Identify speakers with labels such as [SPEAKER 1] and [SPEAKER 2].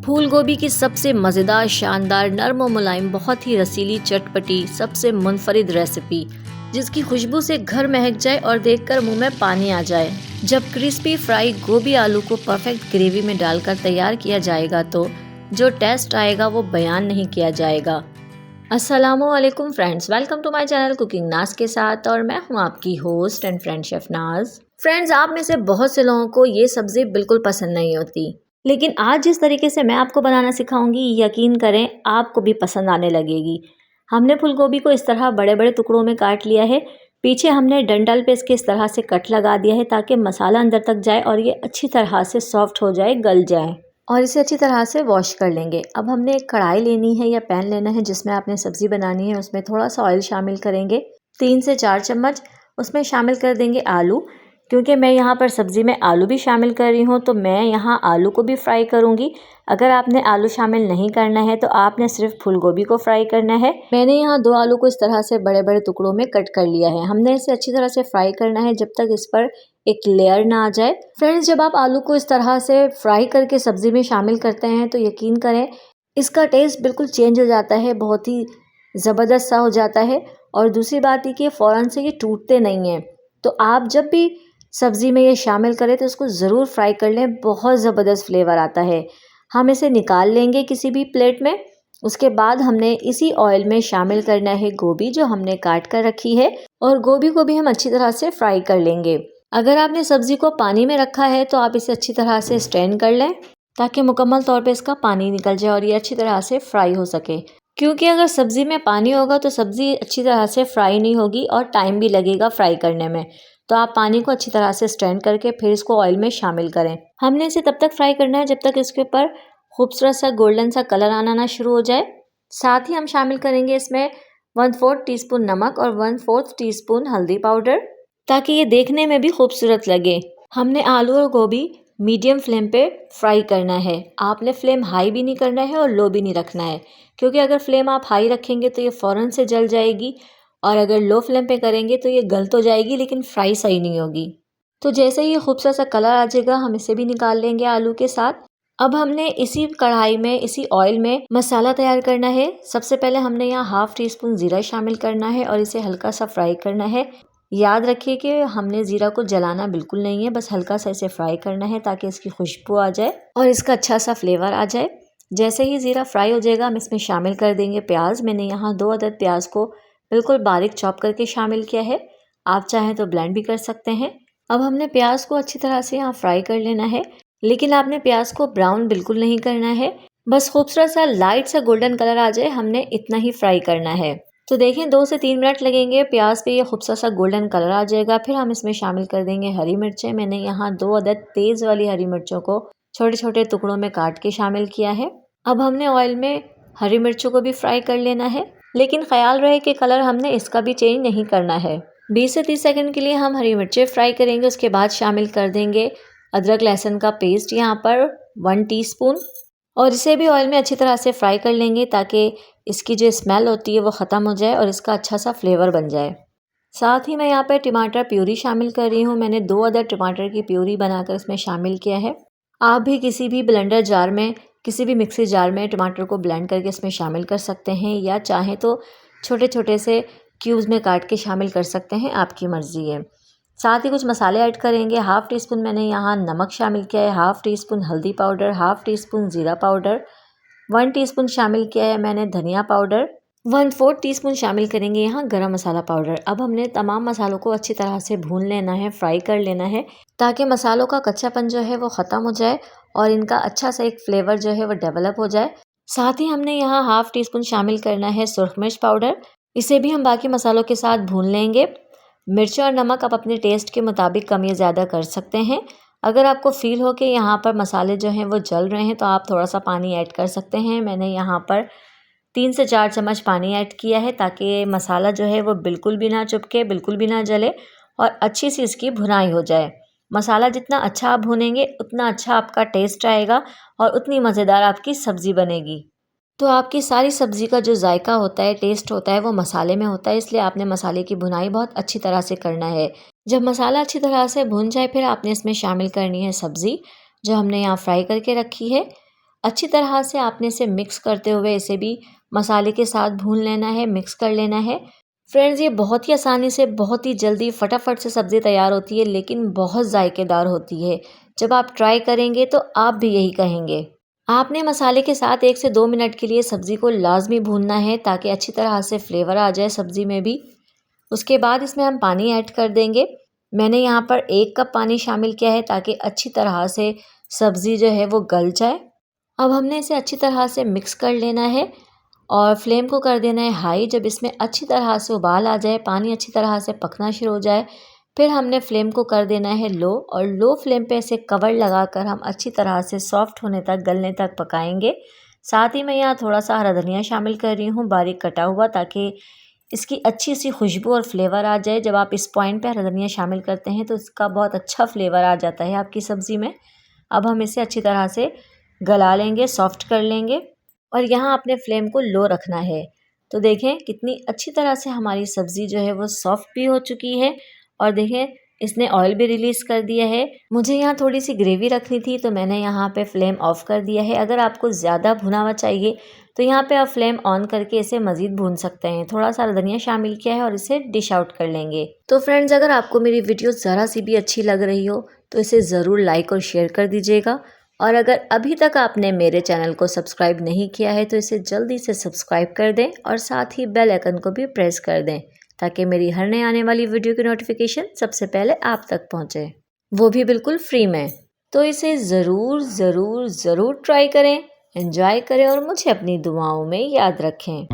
[SPEAKER 1] फूल गोभी की सबसे मज़ेदार, शानदार, नरम और मुलायम, बहुत ही रसीली, चटपटी, सबसे मुनफरिद रेसिपी जिसकी खुशबू से घर महक जाए और देखकर मुंह में पानी आ जाए। जब क्रिस्पी फ्राई गोभी आलू को परफेक्ट ग्रेवी में डालकर तैयार किया जाएगा तो जो टेस्ट आएगा वो बयान नहीं किया जाएगा। अस्सलामुअलैकुम friends, welcome to my channel cooking Naaz के साथ और मैं हूं आपकी host and friend chef Naaz. Friends, आप में से बहुत से लोगों को ये सब्ज़ी बिल्कुल पसंद नहीं होती, लेकिन आज जिस तरीके से मैं आपको बनाना सिखाऊंगी, यकीन करें आपको भी पसंद आने लगेगी। हमने फूल गोभी को इस तरह बड़े बड़े टुकड़ों में काट लिया है। पीछे हमने डंठल पे इसके इस तरह से कट लगा दिया है ताकि मसाला अंदर तक जाए और ये अच्छी तरह से सॉफ्ट हो जाए, गल जाए। और इसे अच्छी तरह से वॉश कर लेंगे। अब हमने एक कढ़ाई लेनी है या पैन लेना है जिसमें आपने सब्ज़ी बनानी है। उसमें थोड़ा सा ऑयल शामिल करेंगे, 3 से 4 चम्मच। उसमें शामिल कर देंगे आलू। क्योंकि मैं यहाँ पर सब्ज़ी में आलू भी शामिल कर रही हूँ तो मैं यहाँ आलू को भी फ्राई करूँगी। अगर आपने आलू शामिल नहीं करना है तो आपने सिर्फ फूल गोभी को फ्राई करना है। मैंने यहाँ 2 आलू को इस तरह से बड़े बड़े टुकड़ों में कट कर लिया है। हमने इसे अच्छी तरह से फ्राई करना है जब तक इस पर एक लेयर ना आ जाए। फ्रेंड्स, जब आप आलू को इस तरह से फ्राई करके सब्ज़ी में शामिल करते हैं तो यकीन करें इसका टेस्ट बिल्कुल चेंज हो जाता है, बहुत ही ज़बरदस्त सा हो जाता है। और दूसरी बात ये कि फ़ौरन से ये टूटते नहीं हैं। तो आप जब भी सब्ज़ी में ये शामिल करें तो इसको ज़रूर फ्राई कर लें, बहुत ज़बरदस्त फ्लेवर आता है। हम इसे निकाल लेंगे किसी भी प्लेट में। उसके बाद हमने इसी ऑयल में शामिल करना है गोभी जो हमने काट कर रखी है, और गोभी को भी हम अच्छी तरह से फ्राई कर लेंगे। अगर आपने सब्ज़ी को पानी में रखा है तो आप इसे अच्छी तरह से स्ट्रेन कर लें ताकि मुकम्मल तौर पे इसका पानी निकल जाए और ये अच्छी तरह से फ्राई हो सके। क्योंकि अगर सब्ज़ी में पानी होगा तो सब्ज़ी अच्छी तरह से फ्राई नहीं होगी और टाइम भी लगेगा फ्राई करने में। तो आप पानी को अच्छी तरह से स्ट्रेन करके फिर इसको ऑयल में शामिल करें। हमने इसे तब तक फ्राई करना है जब तक इसके ऊपर खूबसूरत सा गोल्डन सा कलर आना शुरू हो जाए। साथ ही हम शामिल करेंगे इसमें 1/4 टीस्पून नमक और 1/4 टीस्पून हल्दी पाउडर, ताकि ये देखने में भी खूबसूरत लगे। हमने आलू और गोभी मीडियम फ्लेम पे फ्राई करना है। आपने फ्लेम हाई भी नहीं करना है और लो भी नहीं रखना है, क्योंकि अगर फ्लेम आप हाई रखेंगे तो ये फ़ौरन से जल जाएगी और अगर लो फ्लेम पे करेंगे तो ये गल तो जाएगी लेकिन फ्राई सही नहीं होगी। तो जैसे ही ये खूबसूरत सा कलर आ जाएगा हम इसे भी निकाल लेंगे आलू के साथ। अब हमने इसी कढ़ाई में, इसी ऑयल में मसाला तैयार करना है। सबसे पहले हमने यहाँ 1/2 टीस्पून ज़ीरा शामिल करना है और इसे हल्का सा फ्राई करना है। याद रखिए कि हमने ज़ीरा को जलाना बिल्कुल नहीं है, बस हल्का सा इसे फ्राई करना है ताकि इसकी खुशबू आ जाए और इसका अच्छा सा फ्लेवर आ जाए। जैसे ही ज़ीरा फ्राई हो जाएगा हम इसमें शामिल कर देंगे प्याज। मैंने यहाँ 2 अदद प्याज को बिल्कुल बारीक चॉप करके शामिल किया है। आप चाहें तो ब्लेंड भी कर सकते हैं। अब हमने प्याज को अच्छी तरह से यहाँ फ्राई कर लेना है, लेकिन आपने प्याज को ब्राउन बिल्कुल नहीं करना है। बस खूबसूरत सा लाइट सा गोल्डन कलर आ जाए, हमने इतना ही फ्राई करना है। तो देखें 2 से 3 मिनट लगेंगे, प्याज पे ये खूबसूरत सा गोल्डन कलर आ जाएगा। फिर हम इसमें शामिल कर देंगे हरी मिर्चें। मैंने यहाँ 2 अदद तेज़ वाली हरी मिर्चों को छोटे छोटे टुकड़ों में काट के शामिल किया है। अब हमने ऑयल में हरी मिर्चों को भी फ्राई कर लेना है, लेकिन ख्याल रहे कि कलर हमने इसका भी चेंज नहीं करना है। 20 से 30 सेकंड के लिए हम हरी मिर्चें फ्राई करेंगे। उसके बाद शामिल कर देंगे अदरक लहसुन का पेस्ट, यहाँ पर 1 टीस्पून, और इसे भी ऑयल में अच्छी तरह से फ्राई कर लेंगे ताकि इसकी जो स्मेल होती है वो ख़त्म हो जाए और इसका अच्छा सा फ्लेवर बन जाए। साथ ही मैं यहाँ पर टमाटर प्यूरी शामिल कर रही हूँ। मैंने 2 अदद टमाटर की प्यूरी बनाकर इसमें शामिल किया है। आप भी किसी भी ब्लेंडर जार में, किसी भी मिक्सी जार में टमाटर को ब्लेंड करके इसमें शामिल कर सकते हैं, या चाहें तो छोटे छोटे से क्यूब्स में काट के शामिल कर सकते हैं, आपकी मर्ज़ी है। साथ ही कुछ मसाले ऐड करेंगे। 1/2 टीस्पून मैंने यहाँ नमक शामिल किया है, 1/2 टीस्पून हल्दी पाउडर, 1/2 टीस्पून ज़ीरा पाउडर, 1 टीस्पून शामिल किया है मैंने धनिया पाउडर, 1/4 टीस्पून शामिल करेंगे यहाँ गरम मसाला पाउडर। अब हमने तमाम मसालों को अच्छी तरह से भून लेना है, फ्राई कर लेना है, ताकि मसालों का कच्चापन जो है वो ख़त्म हो जाए और इनका अच्छा सा एक फ्लेवर जो है वो डेवलप हो जाए। साथ ही हमने यहाँ 1/2 टीस्पून शामिल करना है सुरख मिर्च पाउडर। इसे भी हम बाकी मसालों के साथ भून लेंगे। मिर्च और नमक आप अपने टेस्ट के मुताबिक कम या ज़्यादा कर सकते हैं। अगर आपको फ़ील हो कि यहाँ पर मसाले जो हैं वो जल रहे हैं तो आप थोड़ा सा पानी ऐड कर सकते हैं। मैंने यहाँ पर 3 से 4 चम्मच पानी ऐड किया है ताकि मसाला जो है वो बिल्कुल भी ना चिपके, बिल्कुल भी ना जले और अच्छी सी इसकी भुनाई हो जाए। मसाला जितना अच्छा आप भूनेंगे उतना अच्छा आपका टेस्ट आएगा और उतनी मज़ेदार आपकी सब्ज़ी बनेगी। तो आपकी सारी सब्ज़ी का जो जायका होता है, टेस्ट होता है, वो मसाले में होता है, इसलिए आपने मसाले की भुनाई बहुत अच्छी तरह से करना है। जब मसाला अच्छी तरह से भुन जाए फिर आपने इसमें शामिल करनी है सब्ज़ी जो हमने यहाँ फ्राई करके रखी है। अच्छी तरह से आपने इसे मिक्स करते हुए इसे भी मसाले के साथ भून लेना है, मिक्स कर लेना है। फ्रेंड्स, ये बहुत ही आसानी से, बहुत ही जल्दी, फटाफट से सब्ज़ी तैयार होती है, लेकिन बहुत जायकेदार होती है। जब आप ट्राई करेंगे तो आप भी यही कहेंगे। आपने मसाले के साथ 1 से 2 मिनट के लिए सब्ज़ी को लाज़मी भूनना है ताकि अच्छी तरह से फ्लेवर आ जाए सब्ज़ी में भी। उसके बाद इसमें हम पानी ऐड कर देंगे। मैंने यहाँ पर 1 कप पानी शामिल किया है ताकि अच्छी तरह से सब्ज़ी जो है वो गल जाए। अब हमने इसे अच्छी तरह से मिक्स कर लेना है और फ्लेम को कर देना है हाई। जब इसमें अच्छी तरह से उबाल आ जाए, पानी अच्छी तरह से पकना शुरू हो जाए, फिर हमने फ्लेम को कर देना है लो, और लो फ्लेम पे इसे कवर लगाकर हम अच्छी तरह से सॉफ्ट होने तक, गलने तक पकाएंगे। साथ ही मैं यहाँ थोड़ा सा हरा धनिया शामिल कर रही हूँ, बारीक कटा हुआ, ताकि इसकी अच्छी सी खुशबू और फ्लेवर आ जाए। जब आप इस पॉइंट पे हरा धनिया शामिल करते हैं तो इसका बहुत अच्छा फ्लेवर आ जाता है आपकी सब्ज़ी में। अब हम इसे अच्छी तरह से गला लेंगे, सॉफ्ट कर लेंगे, और यहाँ अपने फ्लेम को लो रखना है। तो देखें कितनी अच्छी तरह से हमारी सब्ज़ी जो है वो सॉफ्ट भी हो चुकी है, और देखें इसने ऑयल भी रिलीज़ कर दिया है। मुझे यहाँ थोड़ी सी ग्रेवी रखनी थी तो मैंने यहाँ पे फ्लेम ऑफ़ कर दिया है। अगर आपको ज़्यादा भुना हुआ चाहिए तो यहाँ पे आप फ्लेम ऑन करके इसे मज़ीद भून सकते हैं। थोड़ा सा धनिया शामिल किया है और इसे डिश आउट कर लेंगे। तो फ्रेंड्स, अगर आपको मेरी वीडियो ज़रा सी भी अच्छी लग रही हो तो इसे ज़रूर लाइक और शेयर कर दीजिएगा। और अगर अभी तक आपने मेरे चैनल को सब्सक्राइब नहीं किया है तो इसे जल्दी से सब्सक्राइब कर दें, और साथ ही बेल आइकन को भी प्रेस कर दें ताकि मेरी हर नई आने वाली वीडियो की नोटिफिकेशन सबसे पहले आप तक पहुंचे, वो भी बिल्कुल फ्री में। तो इसे ज़रूर ज़रूर ज़रूर ट्राई करें, एंजॉय करें और मुझे अपनी दुआओं में याद रखें।